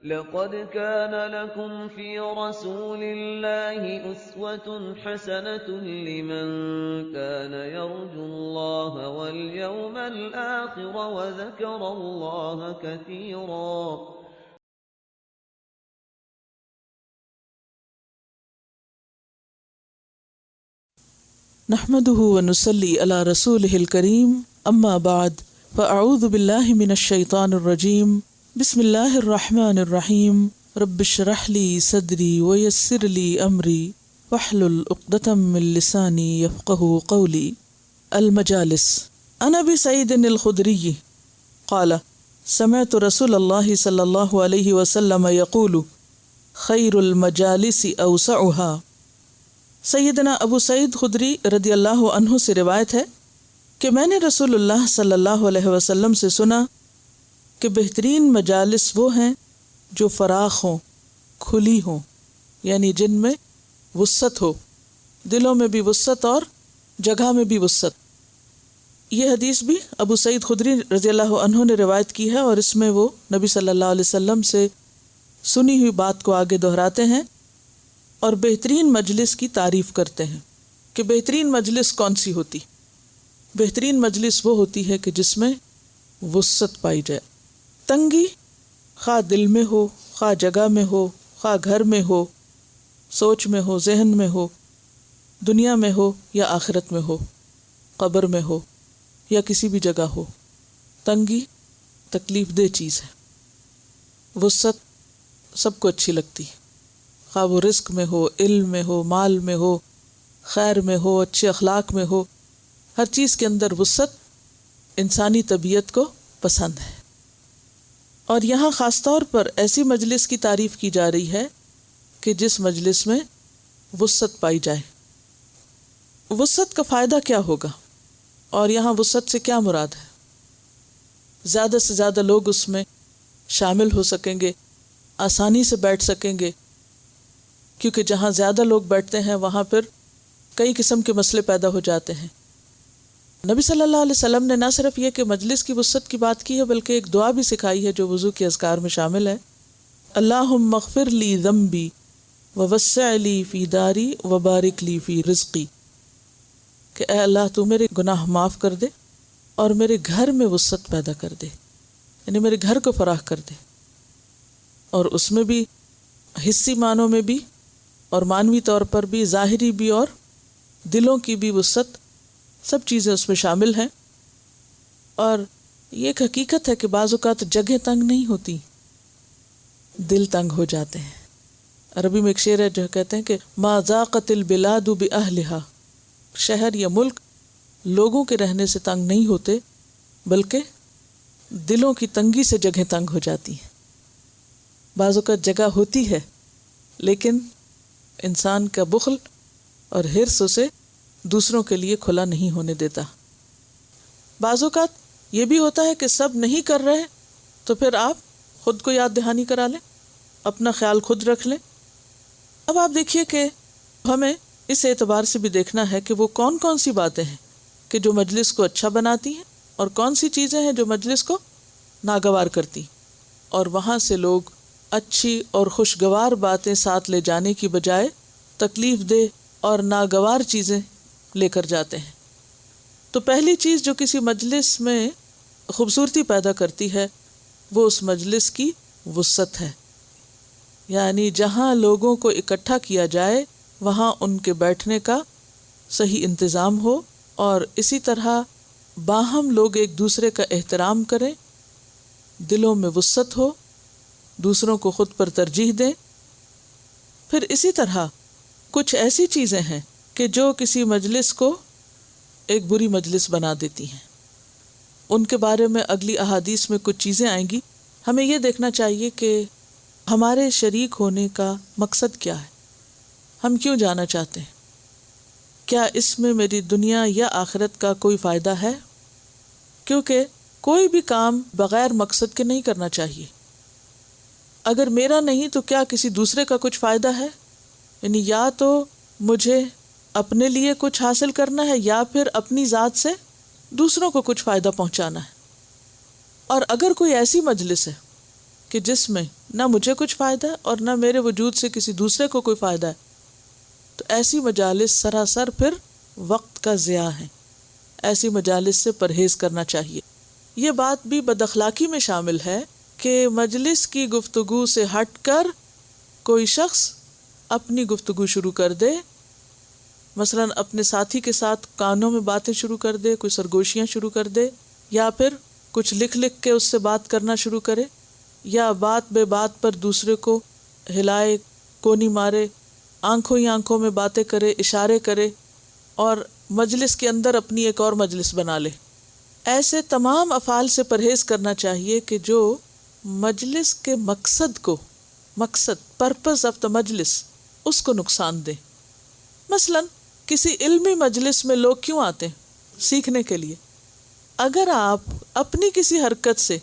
لقد كان لكم في رسول الله أسوة حسنة لمن كان يرجو الله واليوم الآخر وذكر الله كثيرا. نحمده ونصلي على رسوله الكريم اما بعد فاعوذ بالله من الشيطان الرجيم بسم الله الرحمن الرحيم رب اشرح لي صدري ويسر لي امري واحلل عقدة من لساني يفقهوا قولي. المجالس. عن ابي سعيد الخدري قال سمعت رسول الله صلى الله عليه وسلم يقول خير المجالس اوسعها. سیدنا ابو سعید خدری رضی اللہ عنہ سے روایت ہے کہ میں نے رسول اللہ صلی اللہ علیہ وسلم سے سنا کہ بہترین مجالس وہ ہیں جو فراخ ہوں، کھلی ہوں، یعنی جن میں وسعت ہو، دلوں میں بھی وسعت اور جگہ میں بھی وسعت. یہ حدیث بھی ابو سعید خدری رضی اللہ عنہ نے روایت کی ہے، اور اس میں وہ نبی صلی اللہ علیہ وسلم سے سنی ہوئی بات کو آگے دہراتے ہیں اور بہترین مجلس کی تعریف کرتے ہیں کہ بہترین مجلس کون سی ہوتی. بہترین مجلس وہ ہوتی ہے کہ جس میں وسعت پائی جائے. تنگی خواہ دل میں ہو، خواہ جگہ میں ہو، خواہ گھر میں ہو، سوچ میں ہو، ذہن میں ہو، دنیا میں ہو یا آخرت میں ہو، قبر میں ہو یا کسی بھی جگہ ہو، تنگی تکلیف دہ چیز ہے. وسعت سب کو اچھی لگتی ہے، خواہ وہ رزق میں ہو، علم میں ہو، مال میں ہو، خیر میں ہو، اچھے اخلاق میں ہو. ہر چیز کے اندر وسعت انسانی طبیعت کو پسند ہے. اور یہاں خاص طور پر ایسی مجلس کی تعریف کی جا رہی ہے کہ جس مجلس میں وسعت پائی جائے. وسعت کا فائدہ کیا ہوگا اور یہاں وسعت سے کیا مراد ہے؟ زیادہ سے زیادہ لوگ اس میں شامل ہو سکیں گے، آسانی سے بیٹھ سکیں گے، کیونکہ جہاں زیادہ لوگ بیٹھتے ہیں وہاں پھر کئی قسم کے مسئلے پیدا ہو جاتے ہیں. نبی صلی اللہ علیہ وسلم نے نہ صرف یہ کہ مجلس کی وسعت کی بات کی ہے بلکہ ایک دعا بھی سکھائی ہے جو وضو کے اذکار میں شامل ہے. اللہم اغفر لی ذنبی ووسع لی فی داری وبارک لی فی رزقی، کہ اے اللہ تو میرے گناہ معاف کر دے اور میرے گھر میں وسعت پیدا کر دے، یعنی میرے گھر کو فراخ کر دے. اور اس میں بھی حصی معنوں میں بھی اور معنوی طور پر بھی، ظاہری بھی اور دلوں کی بھی وسعت، سب چیزیں اس میں شامل ہیں. اور یہ ایک حقیقت ہے کہ بعض اوقات جگہ تنگ نہیں ہوتی، دل تنگ ہو جاتے ہیں. عربی میں ایک شعر ہے جو کہتے ہیں کہ ما ضاقت البلاد باہلھا، شہر یا ملک لوگوں کے رہنے سے تنگ نہیں ہوتے بلکہ دلوں کی تنگی سے جگہ تنگ ہو جاتی ہیں. بعض اوقات جگہ ہوتی ہے لیکن انسان کا بخل اور حرص اسے دوسروں کے لیے کھلا نہیں ہونے دیتا. بعض اوقات یہ بھی ہوتا ہے کہ سب نہیں کر رہے تو پھر آپ خود کو یاد دہانی کرا لیں، اپنا خیال خود رکھ لیں. اب آپ دیکھیے کہ ہمیں اس اعتبار سے بھی دیکھنا ہے کہ وہ کون کون سی باتیں ہیں کہ جو مجلس کو اچھا بناتی ہیں اور کون سی چیزیں ہیں جو مجلس کو ناگوار کرتی. اور وہاں سے لوگ اچھی اور خوشگوار باتیں ساتھ لے جانے کی بجائے تکلیف دہ اور ناگوار چیزیں لے کر جاتے ہیں. تو پہلی چیز جو کسی مجلس میں خوبصورتی پیدا کرتی ہے وہ اس مجلس کی وسعت ہے. یعنی جہاں لوگوں کو اکٹھا کیا جائے وہاں ان کے بیٹھنے کا صحیح انتظام ہو، اور اسی طرح باہم لوگ ایک دوسرے کا احترام کریں، دلوں میں وسعت ہو، دوسروں کو خود پر ترجیح دیں. پھر اسی طرح کچھ ایسی چیزیں ہیں کہ جو کسی مجلس کو ایک بری مجلس بنا دیتی ہیں. ان کے بارے میں اگلی احادیث میں کچھ چیزیں آئیں گی. ہمیں یہ دیکھنا چاہیے کہ ہمارے شریک ہونے کا مقصد کیا ہے، ہم کیوں جانا چاہتے ہیں، کیا اس میں میری دنیا یا آخرت کا کوئی فائدہ ہے. کیونکہ کوئی بھی کام بغیر مقصد کے نہیں کرنا چاہیے. اگر میرا نہیں تو کیا کسی دوسرے کا کچھ فائدہ ہے؟ یعنی یا تو مجھے اپنے لیے کچھ حاصل کرنا ہے یا پھر اپنی ذات سے دوسروں کو کچھ فائدہ پہنچانا ہے. اور اگر کوئی ایسی مجلس ہے کہ جس میں نہ مجھے کچھ فائدہ ہے اور نہ میرے وجود سے کسی دوسرے کو کوئی فائدہ ہے، تو ایسی مجالس سراسر پھر وقت کا ضیاع ہے. ایسی مجالس سے پرہیز کرنا چاہیے. یہ بات بھی بد اخلاقی میں شامل ہے کہ مجلس کی گفتگو سے ہٹ کر کوئی شخص اپنی گفتگو شروع کر دے، مثلا اپنے ساتھی کے ساتھ کانوں میں باتیں شروع کر دے، کوئی سرگوشیاں شروع کر دے، یا پھر کچھ لکھ لکھ کے اس سے بات کرنا شروع کرے، یا بات بے بات پر دوسرے کو ہلائے، کونی مارے، آنکھوں ہی آنکھوں میں باتیں کرے، اشارے کرے اور مجلس کے اندر اپنی ایک اور مجلس بنا لے. ایسے تمام افعال سے پرہیز کرنا چاہیے کہ جو مجلس کے مقصد پرپز آف دا مجلس اس کو نقصان دے. مثلا کسی علمی مجلس میں لوگ کیوں آتے ہیں؟ سیکھنے کے لیے. اگر آپ اپنی کسی حرکت سے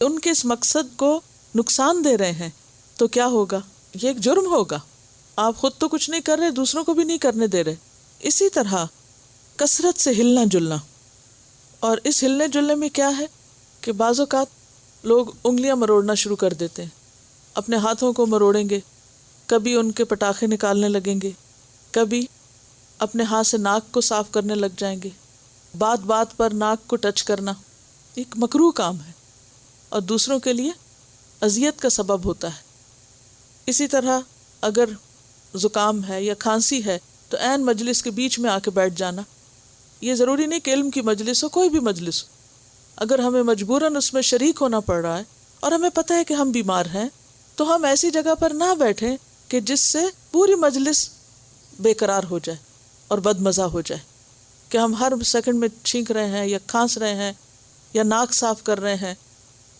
ان کے اس مقصد کو نقصان دے رہے ہیں تو کیا ہوگا؟ یہ ایک جرم ہوگا. آپ خود تو کچھ نہیں کر رہے، دوسروں کو بھی نہیں کرنے دے رہے. اسی طرح کثرت سے ہلنا جلنا، اور اس ہلنے جلنے میں کیا ہے کہ بعض اوقات لوگ انگلیاں مروڑنا شروع کر دیتے ہیں، اپنے ہاتھوں کو مروڑیں گے، کبھی ان کے پٹاخے نکالنے لگیں گے، کبھی اپنے ہاتھ سے ناک کو صاف کرنے لگ جائیں گے. بات بات پر ناک کو ٹچ کرنا ایک مکروہ کام ہے اور دوسروں کے لیے اذیت کا سبب ہوتا ہے. اسی طرح اگر زکام ہے یا کھانسی ہے تو عین مجلس کے بیچ میں آ کے بیٹھ جانا. یہ ضروری نہیں کہ علم کی مجلس ہو، کوئی بھی مجلس ہو، اگر ہمیں مجبوراً اس میں شریک ہونا پڑ رہا ہے اور ہمیں پتہ ہے کہ ہم بیمار ہیں تو ہم ایسی جگہ پر نہ بیٹھیں کہ جس سے پوری مجلس بے قرار ہو جائے اور بد مزہ ہو جائے، کہ ہم ہر سیکنڈ میں چھینک رہے ہیں یا کھانس رہے ہیں یا ناک صاف کر رہے ہیں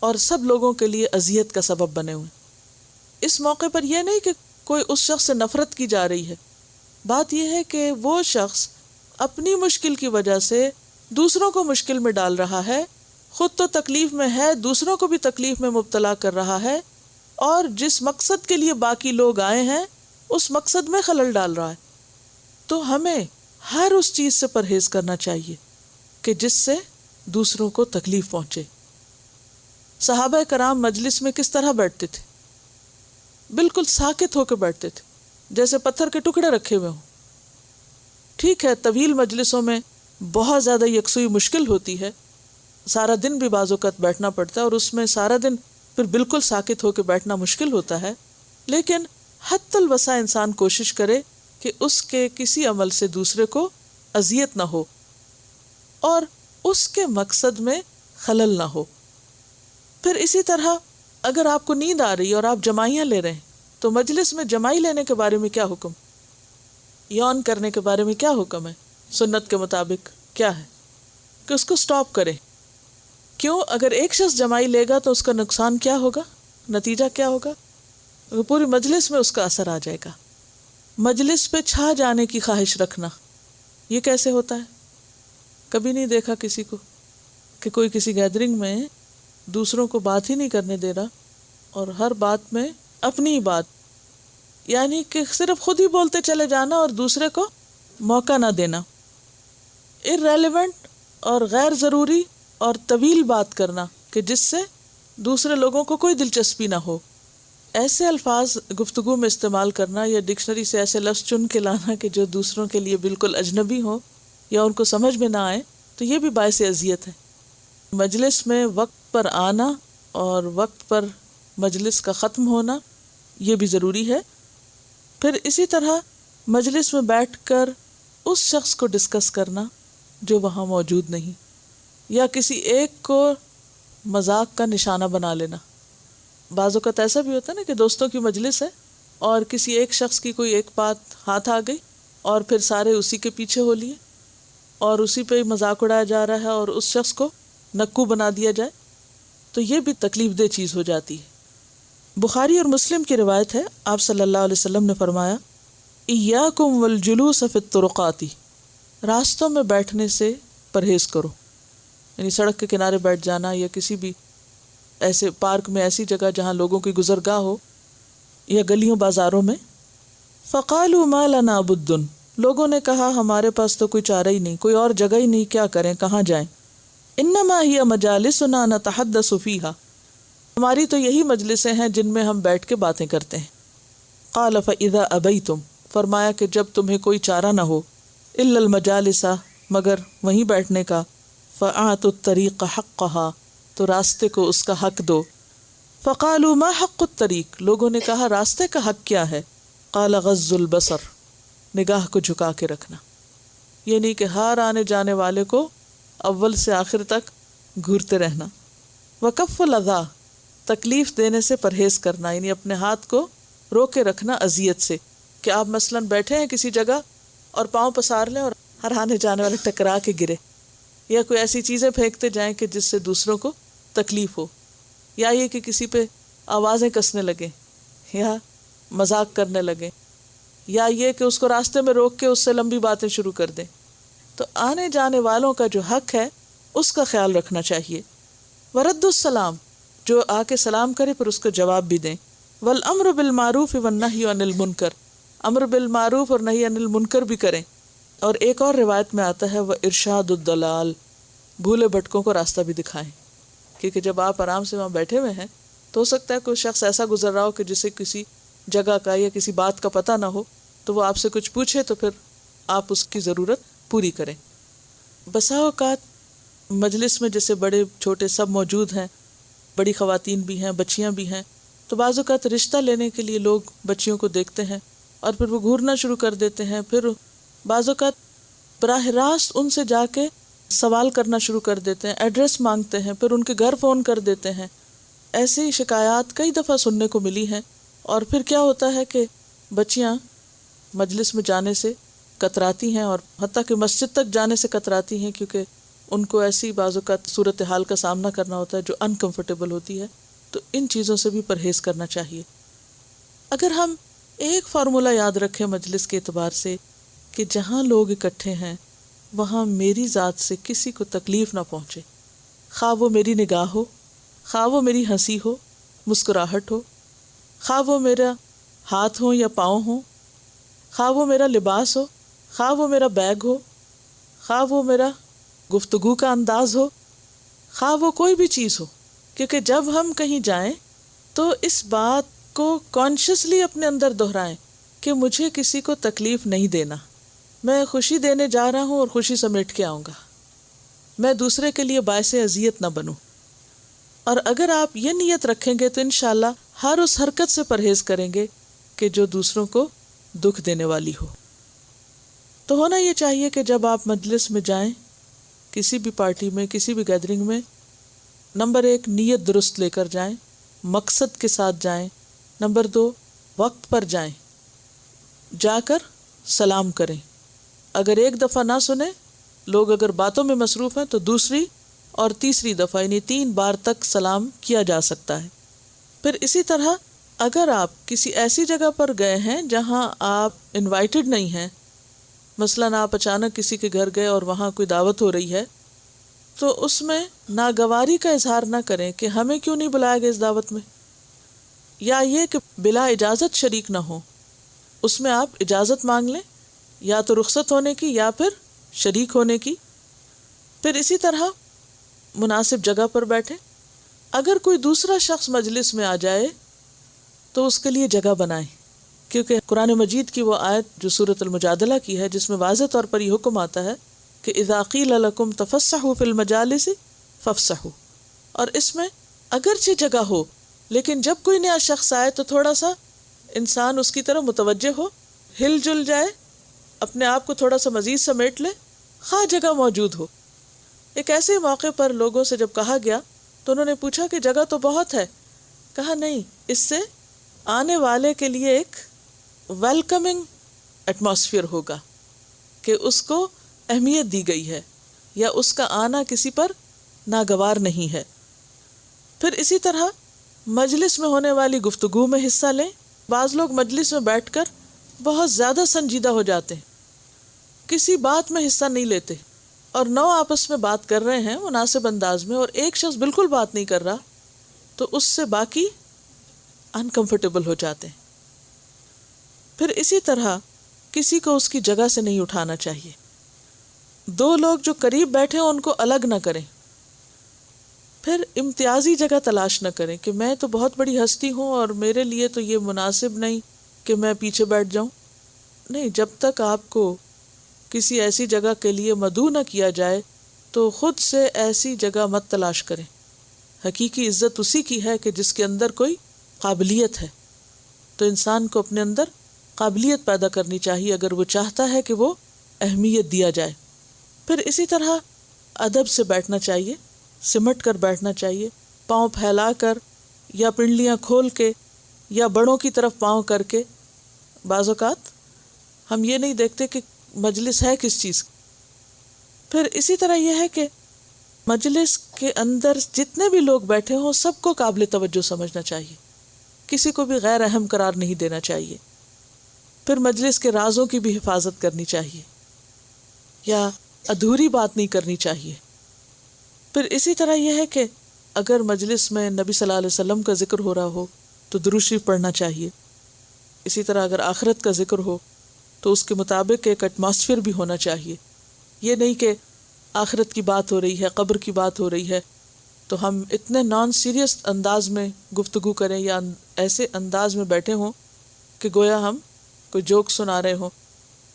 اور سب لوگوں کے لیے اذیت کا سبب بنے ہوئے. اس موقع پر یہ نہیں کہ کوئی اس شخص سے نفرت کی جا رہی ہے، بات یہ ہے کہ وہ شخص اپنی مشکل کی وجہ سے دوسروں کو مشکل میں ڈال رہا ہے، خود تو تکلیف میں ہے، دوسروں کو بھی تکلیف میں مبتلا کر رہا ہے، اور جس مقصد کے لیے باقی لوگ آئے ہیں اس مقصد میں خلل ڈال رہا ہے. تو ہمیں ہر اس چیز سے پرہیز کرنا چاہیے کہ جس سے دوسروں کو تکلیف پہنچے. صحابہ کرام مجلس میں کس طرح بیٹھتے تھے؟ بالکل ساکت ہو کے بیٹھتے تھے، جیسے پتھر کے ٹکڑے رکھے ہوئے ہوں. ٹھیک ہے، طویل مجلسوں میں بہت زیادہ یکسوئی مشکل ہوتی ہے، سارا دن بھی بعض اوقات بیٹھنا پڑتا ہے اور اس میں سارا دن پھر بالکل ساکت ہو کے بیٹھنا مشکل ہوتا ہے، لیکن حتی الوسع انسان کوشش کرے کہ اس کے کسی عمل سے دوسرے کو اذیت نہ ہو اور اس کے مقصد میں خلل نہ ہو. پھر اسی طرح اگر آپ کو نیند آ رہی ہے اور آپ جمائیاں لے رہے ہیں تو مجلس میں جمائی لینے کے بارے میں کیا حکم؟ یون کرنے کے بارے میں کیا حکم ہے؟ سنت کے مطابق کیا ہے کہ اس کو سٹاپ کرے. کیوں؟ اگر ایک شخص جمائی لے گا تو اس کا نقصان کیا ہوگا؟ نتیجہ کیا ہوگا؟ پوری مجلس میں اس کا اثر آ جائے گا. مجلس پہ چھا جانے کی خواہش رکھنا، یہ کیسے ہوتا ہے؟ کبھی نہیں دیکھا کسی کو کہ کوئی کسی گیدرنگ میں دوسروں کو بات ہی نہیں کرنے دے رہا اور ہر بات میں اپنی ہی بات، یعنی کہ صرف خود ہی بولتے چلے جانا اور دوسرے کو موقع نہ دینا. irrelevant اور غیر ضروری اور طویل بات کرنا کہ جس سے دوسرے لوگوں کو کوئی دلچسپی نہ ہو. ایسے الفاظ گفتگو میں استعمال کرنا یا ڈکشنری سے ایسے لفظ چن کے لانا کہ جو دوسروں کے لیے بالکل اجنبی ہو یا ان کو سمجھ میں نہ آئے، تو یہ بھی باعث اذیت ہے. مجلس میں وقت پر آنا اور وقت پر مجلس کا ختم ہونا یہ بھی ضروری ہے. پھر اسی طرح مجلس میں بیٹھ کر اس شخص کو ڈسکس کرنا جو وہاں موجود نہیں، یا کسی ایک کو مذاق کا نشانہ بنا لینا. بعض اوقات ایسا بھی ہوتا ہے نا کہ دوستوں کی مجلس ہے اور کسی ایک شخص کی کوئی ایک بات ہاتھ آ گئی اور پھر سارے اسی کے پیچھے ہو لیے اور اسی پہ مذاق اڑایا جا رہا ہے اور اس شخص کو نکو بنا دیا جائے، تو یہ بھی تکلیف دہ چیز ہو جاتی ہے. بخاری اور مسلم کی روایت ہے، آپ صلی اللہ علیہ وسلم نے فرمایا، ایاکم والجلوس فی الطرقات، راستوں میں بیٹھنے سے پرہیز کرو، یعنی سڑک کے کنارے بیٹھ جانا یا کسی بھی ایسے پارک میں، ایسی جگہ جہاں لوگوں کی گزرگاہ ہو، یا گلیوں بازاروں میں. فقالوا ما لنا بد، لوگوں نے کہا ہمارے پاس تو کوئی چارہ ہی نہیں، کوئی اور جگہ ہی نہیں، کیا کریں، کہاں جائیں. انما ہی مجالسنا نتحدث فیہا، ہماری تو یہی مجلسیں ہیں جن میں ہم بیٹھ کے باتیں کرتے ہیں۔ قال فاذا ابیتم، فرمایا کہ جب تمہیں کوئی چارہ نہ ہو، الا المجالس، مگر وہیں بیٹھنے کا، فاعطوا الطریق حقھا، تو راستے کو اس کا حق دو۔ فقالوا ما حق الطریق، لوگوں نے کہا راستے کا حق کیا ہے؟ قال غض البصر، نگاہ کو جھکا کے رکھنا، یعنی کہ ہر آنے جانے والے کو اول سے آخر تک گھورتے رہنا۔ وکف الاذی، تکلیف دینے سے پرہیز کرنا، یعنی اپنے ہاتھ کو روکے رکھنا اذیت سے، کہ آپ مثلاً بیٹھے ہیں کسی جگہ اور پاؤں پسار لیں اور ہر آنے جانے والے ٹکرا کے گرے، یا کوئی ایسی چیزیں پھینکتے جائیں کہ جس سے دوسروں کو تکلیف ہو، یا یہ کہ کسی پہ آوازیں کسنے لگیں یا مذاق کرنے لگیں، یا یہ کہ اس کو راستے میں روک کے اس سے لمبی باتیں شروع کر دیں۔ تو آنے جانے والوں کا جو حق ہے اس کا خیال رکھنا چاہیے۔ ورد السلام، جو آ کے سلام کرے پھر اس کو جواب بھی دیں۔ والامر بالمعروف والنہی عن المنکر، امر بالمعروف اور نہی عن المنکر بھی کریں۔ اور ایک اور روایت میں آتا ہے وارشاد الضلال، بھولے بھٹکوں کو راستہ بھی دکھائیں، کیونکہ جب آپ آرام سے وہاں بیٹھے ہوئے ہیں تو ہو سکتا ہے کوئی شخص ایسا گزر رہا ہو کہ جسے کسی جگہ کا یا کسی بات کا پتہ نہ ہو، تو وہ آپ سے کچھ پوچھے تو پھر آپ اس کی ضرورت پوری کریں۔ بسا اوقات مجلس میں جیسے بڑے چھوٹے سب موجود ہیں، بڑی خواتین بھی ہیں، بچیاں بھی ہیں، تو بعض اوقات رشتہ لینے کے لیے لوگ بچیوں کو دیکھتے ہیں اور پھر وہ گھورنا شروع کر دیتے ہیں، پھر بعض اوقات براہ راست ان سے جا کے سوال کرنا شروع کر دیتے ہیں، ایڈریس مانگتے ہیں، پھر ان کے گھر فون کر دیتے ہیں۔ ایسی شکایات کئی دفعہ سننے کو ملی ہیں، اور پھر کیا ہوتا ہے کہ بچیاں مجلس میں جانے سے کتراتی ہیں، اور حتیٰ کہ مسجد تک جانے سے کتراتی ہیں، کیونکہ ان کو ایسی بعض اوقات صورتحال کا سامنا کرنا ہوتا ہے جو انکمفرٹیبل ہوتی ہے۔ تو ان چیزوں سے بھی پرہیز کرنا چاہیے۔ اگر ہم ایک فارمولہ یاد رکھیں مجلس کے اعتبار سے کہ جہاں لوگ اکٹھے ہیں وہاں میری ذات سے کسی کو تکلیف نہ پہنچے، خواہ وہ میری نگاہ ہو، خواہ وہ میری ہنسی ہو، مسکراہٹ ہو، خواہ وہ میرا ہاتھ ہو یا پاؤں ہو، خواہ وہ میرا لباس ہو، خواہ وہ میرا بیگ ہو، خواہ وہ میرا گفتگو کا انداز ہو، خواہ وہ کوئی بھی چیز ہو، کیونکہ جب ہم کہیں جائیں تو اس بات کو کانشیسلی اپنے اندر دہرائیں کہ مجھے کسی کو تکلیف نہیں دینا، میں خوشی دینے جا رہا ہوں اور خوشی سمیٹ کے آؤں گا، میں دوسرے کے لیے باعث اذیت نہ بنوں۔ اور اگر آپ یہ نیت رکھیں گے تو انشاءاللہ ہر اس حرکت سے پرہیز کریں گے کہ جو دوسروں کو دکھ دینے والی ہو۔ تو ہونا یہ چاہیے کہ جب آپ مجلس میں جائیں، کسی بھی پارٹی میں، کسی بھی گیدرنگ میں، نمبر 1 نیت درست لے کر جائیں، مقصد کے ساتھ جائیں، نمبر 2 وقت پر جائیں، جا کر سلام کریں۔ اگر ایک دفعہ نہ سنیں، لوگ اگر باتوں میں مصروف ہیں تو دوسری اور تیسری دفعہ یعنی 3 بار تک سلام کیا جا سکتا ہے۔ پھر اسی طرح اگر آپ کسی ایسی جگہ پر گئے ہیں جہاں آپ انوائٹڈ نہیں ہیں، مثلاً آپ اچانک کسی کے گھر گئے اور وہاں کوئی دعوت ہو رہی ہے، تو اس میں ناگواری کا اظہار نہ کریں کہ ہمیں کیوں نہیں بلایا گیا اس دعوت میں، یا یہ کہ بلا اجازت شریک نہ ہو۔ اس میں آپ اجازت مانگ لیں، یا تو رخصت ہونے کی یا پھر شریک ہونے کی۔ پھر اسی طرح مناسب جگہ پر بیٹھیں۔ اگر کوئی دوسرا شخص مجلس میں آ جائے تو اس کے لیے جگہ بنائیں، کیونکہ قرآن مجید کی وہ آیت جو سورۃ المجادلہ کی ہے جس میں واضح طور پر یہ حکم آتا ہے کہ اذا قیل لکم تفسحوا فی المجالس فافسحوا، اور اس میں اگرچہ جگہ ہو لیکن جب کوئی نیا شخص آئے تو تھوڑا سا انسان اس کی طرف متوجہ ہو، ہل جل جائے، اپنے آپ کو تھوڑا سا مزید سمیٹ لے، خواہ جگہ موجود ہو۔ ایک ایسے موقع پر لوگوں سے جب کہا گیا تو انہوں نے پوچھا کہ جگہ تو بہت ہے، کہا نہیں، اس سے آنے والے کے لیے ایک ویلکمنگ ایٹماسفیئر ہوگا کہ اس کو اہمیت دی گئی ہے یا اس کا آنا کسی پر ناگوار نہیں ہے۔ پھر اسی طرح مجلس میں ہونے والی گفتگو میں حصہ لیں۔ بعض لوگ مجلس میں بیٹھ کر بہت زیادہ سنجیدہ ہو جاتے ہیں، کسی بات میں حصہ نہیں لیتے، اور نو آپس میں بات کر رہے ہیں مناسب انداز میں اور ایک شخص بالکل بات نہیں کر رہا، تو اس سے باقی انکمفرٹیبل ہو جاتے ہیں۔ پھر اسی طرح کسی کو اس کی جگہ سے نہیں اٹھانا چاہیے۔ 2 لوگ جو قریب بیٹھے ہیں ان کو الگ نہ کریں، پھر امتیازی جگہ تلاش نہ کریں کہ میں تو بہت بڑی ہستی ہوں اور میرے لیے تو یہ مناسب نہیں کہ میں پیچھے بیٹھ جاؤں. نہیں، جب تک آپ کو کسی ایسی جگہ کے لیے مدعو نہ کیا جائے تو خود سے ایسی جگہ مت تلاش کریں. حقیقی عزت اسی کی ہے کہ جس کے اندر کوئی قابلیت ہے. تو انسان کو اپنے اندر قابلیت پیدا کرنی چاہیے اگر وہ چاہتا ہے کہ وہ اہمیت دیا جائے. پھر اسی طرح ادب سے بیٹھنا چاہیے، سمٹ کر بیٹھنا چاہیے، پاؤں پھیلا کر یا پنڈلیاں کھول کے یا بڑوں کی طرف پاؤں کر کے. بعض اوقات ہم یہ نہیں دیکھتے کہ مجلس ہے کس چیز. پھر اسی طرح یہ ہے کہ مجلس کے اندر جتنے بھی لوگ بیٹھے ہوں سب کو قابل توجہ سمجھنا چاہیے، کسی کو بھی غیر اہم قرار نہیں دینا چاہیے. پھر مجلس کے رازوں کی بھی حفاظت کرنی چاہیے یا ادھوری بات نہیں کرنی چاہیے. پھر اسی طرح یہ ہے کہ اگر مجلس میں نبی صلی اللہ علیہ وسلم کا ذکر ہو رہا ہو تو درود شریف پڑھنا چاہیے. اسی طرح اگر آخرت کا ذکر ہو تو اس کے مطابق ایک ایٹماسفیئر بھی ہونا چاہیے. یہ نہیں کہ آخرت کی بات ہو رہی ہے، قبر کی بات ہو رہی ہے تو ہم اتنے نان سیریس انداز میں گفتگو کریں یا ایسے انداز میں بیٹھے ہوں کہ گویا ہم کوئی جوک سنا رہے ہوں،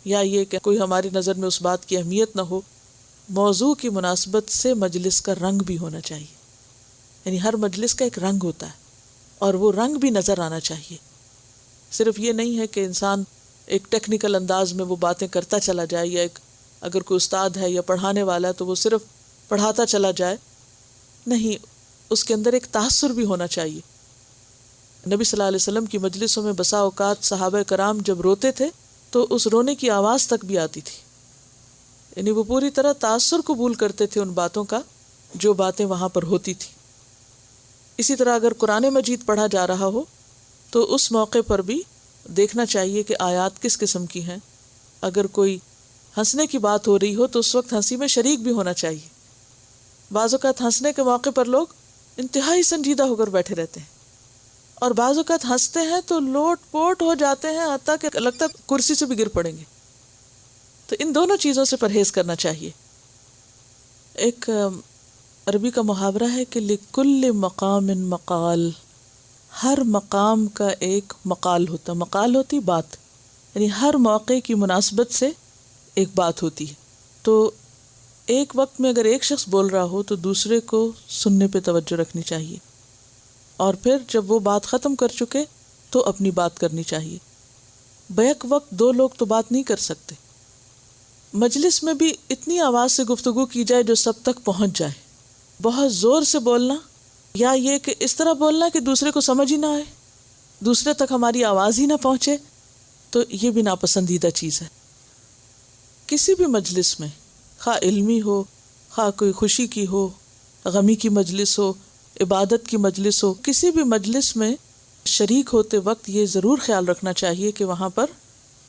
یا یہ کہ کوئی ہماری نظر میں اس بات کی اہمیت نہ ہو. موضوع کی مناسبت سے مجلس کا رنگ بھی ہونا چاہیے. یعنی ہر مجلس کا ایک رنگ ہوتا ہے اور وہ رنگ بھی نظر آنا چاہیے. صرف یہ نہیں ہے کہ انسان ایک ٹیکنیکل انداز میں وہ باتیں کرتا چلا جائے، یا ایک اگر کوئی استاد ہے یا پڑھانے والا ہے تو وہ صرف پڑھاتا چلا جائے. نہیں، اس کے اندر ایک تاثر بھی ہونا چاہیے. نبی صلی اللہ علیہ وسلم کی مجلسوں میں بسا اوقات صحابہ کرام جب روتے تھے تو اس رونے کی آواز تک بھی آتی تھی. یعنی وہ پوری طرح تاثر قبول کرتے تھے ان باتوں کا جو باتیں وہاں پر ہوتی تھی. اسی طرح اگر قرآن مجید پڑھا جا رہا ہو تو اس موقع پر بھی دیکھنا چاہیے کہ آیات کس قسم کی ہیں. اگر کوئی ہنسنے کی بات ہو رہی ہو تو اس وقت ہنسی میں شریک بھی ہونا چاہیے. بعض اوقات ہنسنے کے موقع پر لوگ انتہائی سنجیدہ ہو کر بیٹھے رہتے ہیں اور بعض اوقات ہنستے ہیں تو لوٹ پوٹ ہو جاتے ہیں حتیٰ کہ لگتا ہے کرسی سے بھی گر پڑیں گے. تو ان دونوں چیزوں سے پرہیز کرنا چاہیے. ایک عربی کا محاورہ ہے کہ لِكُلِّ مَقَامٍ مَقَال، ہر مقام کا ایک مقال ہوتا. مقال ہوتی بات، یعنی ہر موقع کی مناسبت سے ایک بات ہوتی ہے. تو ایک وقت میں اگر ایک شخص بول رہا ہو تو دوسرے کو سننے پہ توجہ رکھنی چاہیے، اور پھر جب وہ بات ختم کر چکے تو اپنی بات کرنی چاہیے. بیک وقت دو لوگ تو بات نہیں کر سکتے. مجلس میں بھی اتنی آواز سے گفتگو کی جائے جو سب تک پہنچ جائے. بہت زور سے بولنا یا یہ کہ اس طرح بولنا کہ دوسرے کو سمجھ ہی نہ آئے، دوسرے تک ہماری آواز ہی نہ پہنچے، تو یہ بھی ناپسندیدہ چیز ہے. کسی بھی مجلس میں، خواہ علمی ہو، خواہ کوئی خوشی کی ہو، غمی کی مجلس ہو، عبادت کی مجلس ہو، کسی بھی مجلس میں شریک ہوتے وقت یہ ضرور خیال رکھنا چاہیے کہ وہاں پر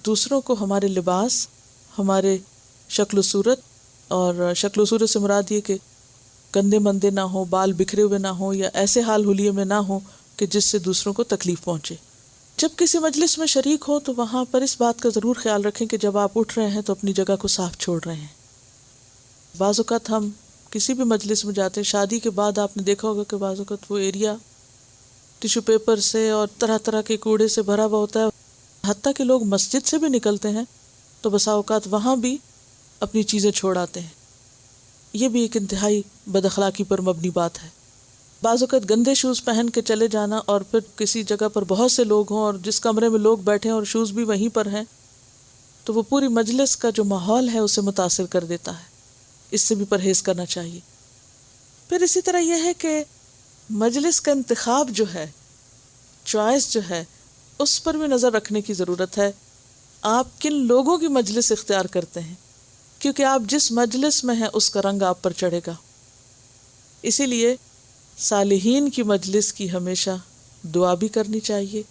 دوسروں کو ہمارے لباس، ہمارے شکل و صورت، اور شکل و صورت سے مراد یہ کہ گندے مندے نہ ہوں، بال بکھرے ہوئے نہ ہوں، یا ایسے حال حلیے میں نہ ہوں کہ جس سے دوسروں کو تکلیف پہنچے. جب کسی مجلس میں شریک ہو تو وہاں پر اس بات کا ضرور خیال رکھیں کہ جب آپ اٹھ رہے ہیں تو اپنی جگہ کو صاف چھوڑ رہے ہیں. بعض اوقات ہم کسی بھی مجلس میں جاتے ہیں، شادی کے بعد آپ نے دیکھا ہوگا کہ بعض اوقات وہ ایریا ٹیشو پیپر سے اور طرح طرح کے کوڑے سے بھرا ہوا ہوتا ہے. حتیٰ کہ لوگ مسجد سے بھی نکلتے ہیں تو بسا اوقات وہاں بھی اپنی چیزیں چھوڑ آتے ہیں. یہ بھی ایک انتہائی بد اخلاقی پر مبنی بات ہے. بعض اوقات گندے شوز پہن کے چلے جانا، اور پھر کسی جگہ پر بہت سے لوگ ہوں اور جس کمرے میں لوگ بیٹھے ہیں اور شوز بھی وہیں پر ہیں تو وہ پوری مجلس کا جو ماحول ہے اسے متاثر کر دیتا ہے. اس سے بھی پرہیز کرنا چاہیے. پھر اسی طرح یہ ہے کہ مجلس کا انتخاب جو ہے، چوائس جو ہے، اس پر بھی نظر رکھنے کی ضرورت ہے. آپ کن لوگوں کی مجلس اختیار کرتے ہیں، کیونکہ آپ جس مجلس میں ہیں اس کا رنگ آپ پر چڑھے گا. اسی لیے صالحین کی مجلس کی ہمیشہ دعا بھی کرنی چاہیے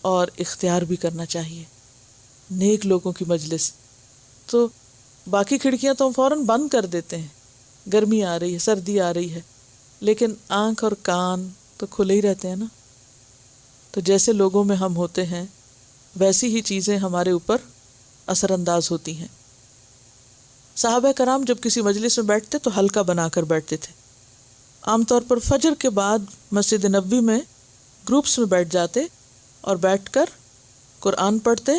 اور اختیار بھی کرنا چاہیے. نیک لوگوں کی مجلس تو باقی کھڑکیاں تو ہم فوراً بند کر دیتے ہیں، گرمی آ رہی ہے، سردی آ رہی ہے، لیکن آنکھ اور کان تو کھلے ہی رہتے ہیں نا. تو جیسے لوگوں میں ہم ہوتے ہیں ویسی ہی چیزیں ہمارے اوپر اثر انداز ہوتی ہیں. صحابہ کرام جب کسی مجلس میں بیٹھتے تو ہلکا بنا کر بیٹھتے تھے عام طور پر فجر کے بعد مسجد نبوی میں گروپس میں بیٹھ جاتے اور بیٹھ کر قرآن پڑھتے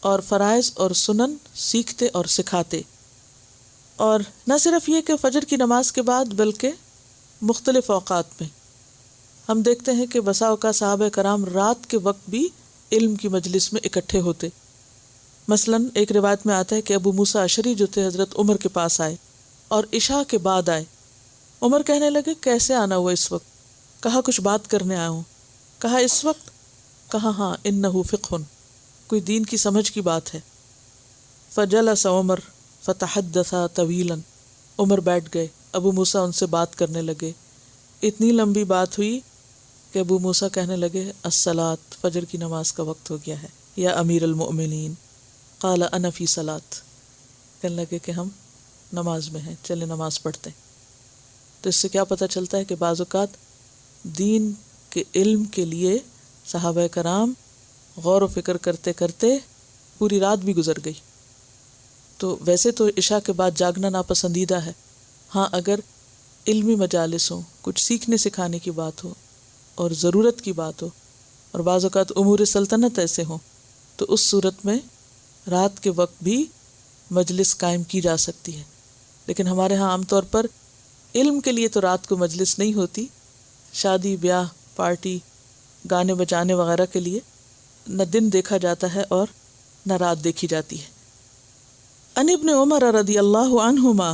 اور فرائض اور سنن سیکھتے اور سکھاتے. اور نہ صرف یہ کہ فجر کی نماز کے بعد بلکہ مختلف اوقات میں ہم دیکھتے ہیں کہ بسا اوقات صحابہ کرام رات کے وقت بھی علم کی مجلس میں اکٹھے ہوتے. مثلا ایک روایت میں آتا ہے کہ ابو موسیٰ اشعری جو تھے حضرت عمر کے پاس آئے اور عشاء کے بعد آئے. عمر کہنے لگے کیسے آنا ہوا اس وقت؟ کہا کچھ بات کرنے آیا ہوں. کہا اس وقت؟ کہا ہاں انہ فقہ، کوئی دین کی سمجھ کی بات ہے. فجلس عمر فتحدثا طویلا، عمر بیٹھ گئے، ابو موسیٰ ان سے بات کرنے لگے. اتنی لمبی بات ہوئی کہ ابو موسیٰ کہنے لگے الصلاۃ، فجر کی نماز کا وقت ہو گیا ہے. یا امیر المؤمنین، قال انا فی صلاۃ، کہنے لگے کہ ہم نماز میں ہیں، چلے نماز پڑھتے ہیں. تو اس سے کیا پتہ چلتا ہے کہ بعض اوقات دین کے علم کے لیے صحابہ کرام غور و فکر کرتے کرتے پوری رات بھی گزر گئی. تو ویسے تو عشاء کے بعد جاگنا ناپسندیدہ ہے، ہاں اگر علمی مجالس ہوں، کچھ سیکھنے سکھانے کی بات ہو اور ضرورت کی بات ہو اور بعض اوقات امور سلطنت ایسے ہوں تو اس صورت میں رات کے وقت بھی مجلس قائم کی جا سکتی ہے. لیکن ہمارے ہاں عام طور پر علم کے لیے تو رات کو مجلس نہیں ہوتی، شادی بیاہ پارٹی گانے بجانے وغیرہ کے لیے نہ دن دیکھا جاتا ہے اور نہ رات دیکھی جاتی ہے. عن ابن عمر رضی اللہ عنہما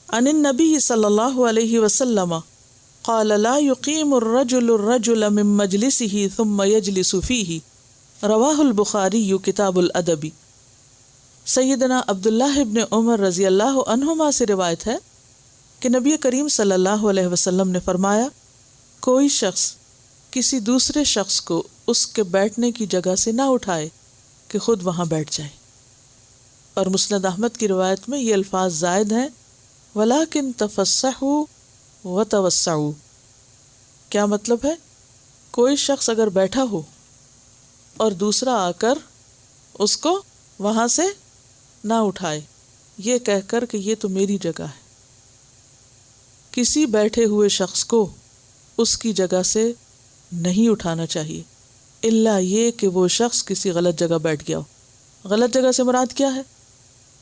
عن النبی صلی اللہ علیہ وسلم قال لا يقيم الرجل من مجلسه ثم يجلس فيه رواہ البخاری کتاب الادب. سیدنا عبداللہ ابن عمر رضی اللہ عنہما سے روایت ہے کہ نبی کریم صلی اللہ علیہ وسلم نے فرمایا کوئی شخص کسی دوسرے شخص کو اس کے بیٹھنے کی جگہ سے نہ اٹھائے کہ خود وہاں بیٹھ جائے. اور مسند احمد کی روایت میں یہ الفاظ زائد ہیں وَلَكِن تَفَسَّحُوا وَتَوَسَّعُوا. کیا مطلب ہے؟ کوئی شخص اگر بیٹھا ہو اور دوسرا آ کر اس کو وہاں سے نہ اٹھائے یہ کہہ کر کہ یہ تو میری جگہ ہے. کسی بیٹھے ہوئے شخص کو اس کی جگہ سے نہیں اٹھانا چاہیے الا یہ کہ وہ شخص کسی غلط جگہ بیٹھ گیا ہو. غلط جگہ سے مراد کیا ہے؟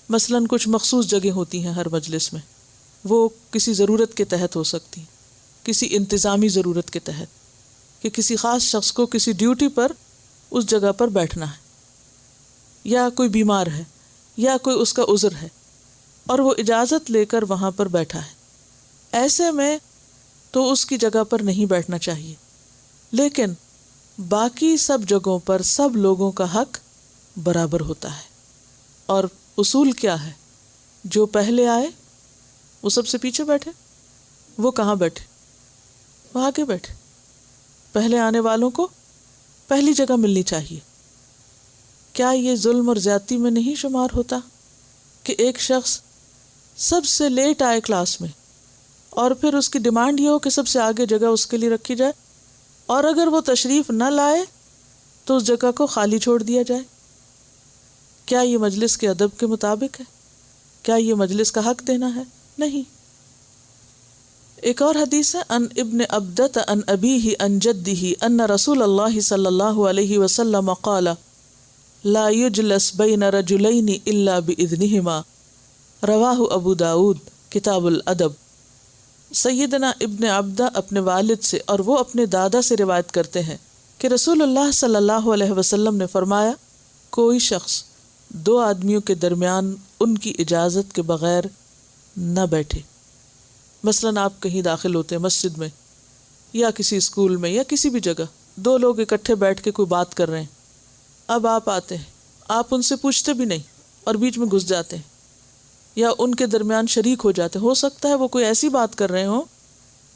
مثلا کچھ مخصوص جگہ ہوتی ہیں ہر مجلس میں، وہ کسی ضرورت کے تحت ہو سکتی ہیں، کسی انتظامی ضرورت کے تحت کہ کسی خاص شخص کو کسی ڈیوٹی پر اس جگہ پر بیٹھنا ہے، یا کوئی بیمار ہے یا کوئی اس کا عذر ہے اور وہ اجازت لے کر وہاں پر بیٹھا ہے. ایسے میں تو اس کی جگہ پر نہیں بیٹھنا چاہیے. لیکن باقی سب جگہوں پر سب لوگوں کا حق برابر ہوتا ہے. اور اصول کیا ہے؟ جو پہلے آئے وہ سب سے پیچھے بیٹھے. وہ کہاں بیٹھے؟ وہ آگے بیٹھے. پہلے آنے والوں کو پہلی جگہ ملنی چاہیے. کیا یہ ظلم اور زیادتی میں نہیں شمار ہوتا کہ ایک شخص سب سے لیٹ آئے کلاس میں اور پھر اس کی ڈیمانڈ یہ ہو کہ سب سے آگے جگہ اس کے لیے رکھی جائے، اور اگر وہ تشریف نہ لائے تو اس جگہ کو خالی چھوڑ دیا جائے؟ کیا یہ مجلس کے ادب کے مطابق ہے؟ کیا یہ مجلس کا حق دینا ہے؟ نہیں. ایک اور حدیث ہے ان ابن عبدۃ ان ابیہ ان جدہ ان رسول اللہ صلی اللہ علیہ وسلم قال لا یجلس بین رجلین الا باذنہما رواہ ابو داود کتاب الادب. سیدنا ابن عبدہ اپنے والد سے اور وہ اپنے دادا سے روایت کرتے ہیں کہ رسول اللہ صلی اللہ علیہ وسلم نے فرمایا کوئی شخص دو آدمیوں کے درمیان ان کی اجازت کے بغیر نہ بیٹھے. مثلاً آپ کہیں داخل ہوتے ہیں مسجد میں یا کسی اسکول میں یا کسی بھی جگہ، دو لوگ اکٹھے بیٹھ کے کوئی بات کر رہے ہیں. اب آپ آتے ہیں، آپ ان سے پوچھتے بھی نہیں اور بیچ میں گھس جاتے ہیں یا ان کے درمیان شریک ہو جاتے ہیں. ہو سکتا ہے وہ کوئی ایسی بات کر رہے ہوں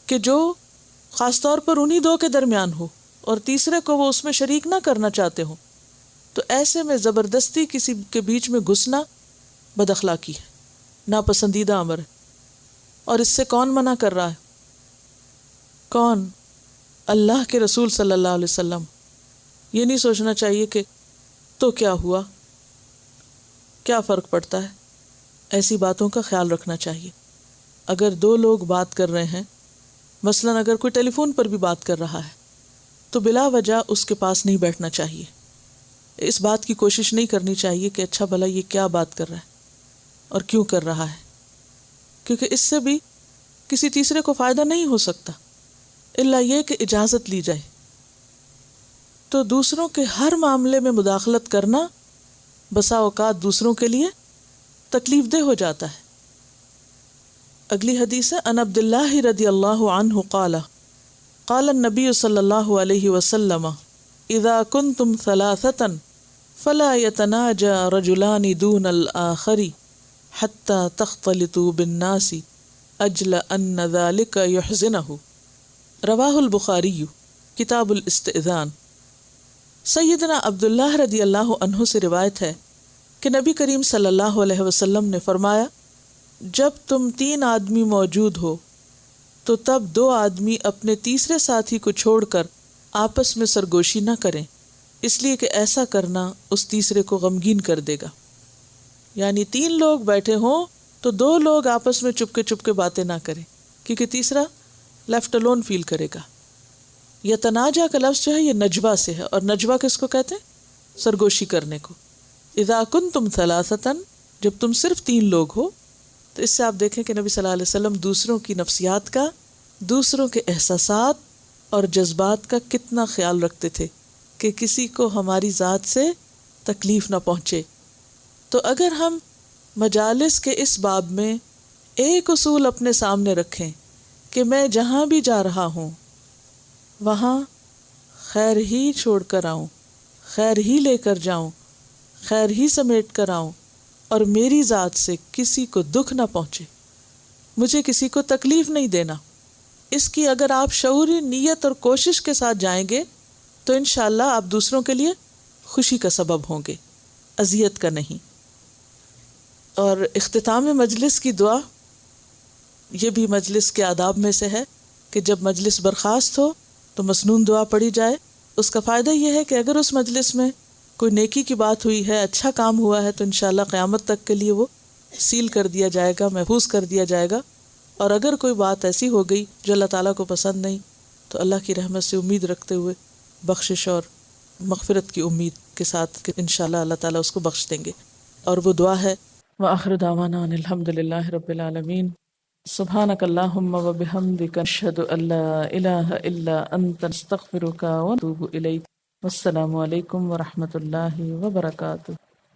کہ جو خاص طور پر انہی دو کے درمیان ہو اور تیسرے کو وہ اس میں شریک نہ کرنا چاہتے ہوں. تو ایسے میں زبردستی کسی کے بیچ میں گھسنا بد اخلاقی ہے، ناپسندیدہ امر ہے. اور اس سے کون منع کر رہا ہے؟ کون؟ اللہ کے رسول صلی اللہ علیہ وسلم. یہ نہیں سوچنا چاہیے کہ تو کیا ہوا، کیا فرق پڑتا ہے. ایسی باتوں کا خیال رکھنا چاہیے. اگر دو لوگ بات کر رہے ہیں مثلاً اگر کوئی ٹیلی فون پر بھی بات کر رہا ہے تو بلا وجہ اس کے پاس نہیں بیٹھنا چاہیے، اس بات کی کوشش نہیں کرنی چاہیے کہ اچھا بھلا یہ کیا بات کر رہا ہے اور کیوں کر رہا ہے، کیونکہ اس سے بھی کسی تیسرے کو فائدہ نہیں ہو سکتا الا یہ کہ اجازت لی جائے۔ تو دوسروں کے ہر معاملے میں مداخلت کرنا بسا اوقات دوسروں کے لیے تکلیف دہ ہو جاتا ہے۔ اگلی حدیث ہے، ان عبد اللہ رضی اللہ عنہ قال قال النبی صلی اللہ علیہ وسلم اذا کنتم ثلاثة فلا يتناجى رجلان دون الآخر حتى تختلطوا بالناس اجل ان ذلك يحزنه، رواہ البخاری کتاب الاستئذان۔ سیدنا عبداللہ رضی اللہ عنہ سے روایت ہے کہ نبی کریم صلی اللہ علیہ وسلم نے فرمایا، جب تم 3 آدمی موجود ہو تو تب 2 آدمی اپنے تیسرے ساتھی کو چھوڑ کر آپس میں سرگوشی نہ کریں، اس لیے کہ ایسا کرنا اس تیسرے کو غمگین کر دے گا۔ یعنی 3 لوگ بیٹھے ہوں تو 2 لوگ آپس میں چپ کے باتیں نہ کریں، کیونکہ تیسرا لیفٹ الون فیل کرے گا۔ یہ تناجا کا لفظ جو ہے یہ نجوا سے ہے، اور نجوا کس کو کہتے ہیں؟ سرگوشی کرنے کو۔ اذا کنتم ثلاثة، جب تم صرف 3 لوگ ہو، تو اس سے آپ دیکھیں کہ نبی صلی اللہ علیہ وسلم دوسروں کی نفسیات کا، دوسروں کے احساسات اور جذبات کا کتنا خیال رکھتے تھے کہ کسی کو ہماری ذات سے تکلیف نہ پہنچے۔ تو اگر ہم مجالس کے اس باب میں ایک اصول اپنے سامنے رکھیں کہ میں جہاں بھی جا رہا ہوں وہاں خیر ہی چھوڑ کر آؤں، خیر ہی لے کر جاؤں، خیر ہی سمیٹ کر آؤں، اور میری ذات سے کسی کو دکھ نہ پہنچے، مجھے کسی کو تکلیف نہیں دینا، اس کی اگر آپ شعوری نیت اور کوشش کے ساتھ جائیں گے تو انشاءاللہ آپ دوسروں کے لیے خوشی کا سبب ہوں گے، اذیت کا نہیں۔ اور اختتام مجلس کی دعا، یہ بھی مجلس کے آداب میں سے ہے کہ جب مجلس برخاست ہو تو مسنون دعا پڑھی جائے۔ اس کا فائدہ یہ ہے کہ اگر اس مجلس میں کوئی نیکی کی بات ہوئی ہے، اچھا کام ہوا ہے، تو انشاءاللہ قیامت تک کے لیے وہ سیل کر دیا جائے گا، محفوظ کر دیا جائے گا۔ اور اگر کوئی بات ایسی ہو گئی جو اللہ تعالیٰ کو پسند نہیں، تو اللہ کی رحمت سے امید رکھتے ہوئے بخشش اور مغفرت کی امید کے ساتھ کہ انشاءاللہ اللہ تعالیٰ اس کو بخش دیں گے۔ اور وہ دعا ہے، وآخر دعوانا ان الحمد للہ رب العالمین، سبحانک اللہم وبحمدک، اشہد ان لا الہ الا انت، نستغفرک ونتوب الیک۔ والسلام علیکم ورحمۃ اللہ وبرکاتہ۔